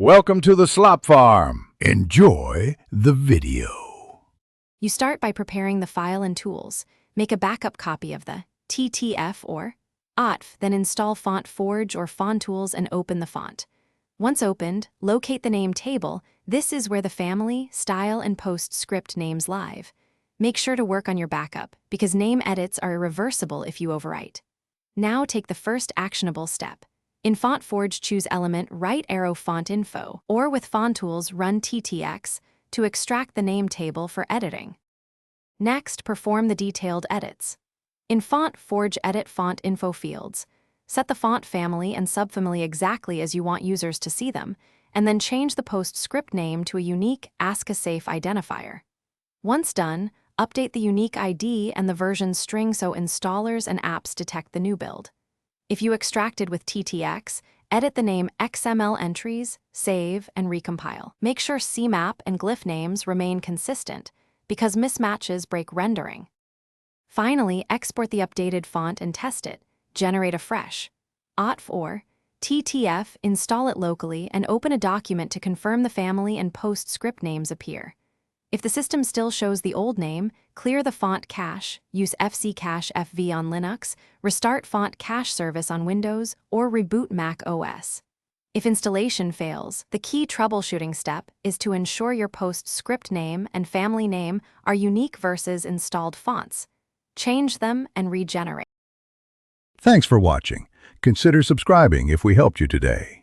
Welcome to the Slop Farm. Enjoy the video. You start by preparing the file and tools. Make a backup copy of the TTF or OTF, then install Font Forge or FontTools and open the font. Once opened, locate the name table. This is where the family, style, and post script names live. Make sure to work on your backup, because name edits are irreversible if you overwrite. Now take the first actionable step. In Font Forge, choose element right arrow font info, or with FontTools, run TTX to extract the name table for editing. Next, perform the detailed edits. In Font Forge, edit font info fields. Set the font family and subfamily exactly as you want users to see them, and then change the post script name to a unique ASCII-safe identifier. Once done, update the unique ID and the version string so installers and apps detect the new build. If you extracted with TTX, edit the name XML entries, save, and recompile. Make sure CMAP and glyph names remain consistent, because mismatches break rendering. Finally, export the updated font and test it. Generate a fresh OTF or TTF, install it locally, and open a document to confirm the family and post script names appear. If the system still shows the old name, clear the font cache, use fccache FV on Linux, restart font cache service on Windows, or reboot Mac OS. If installation fails, the key troubleshooting step is to ensure your post script name and family name are unique versus installed fonts. Change them and regenerate. Thanks for watching. Consider subscribing if we helped you today.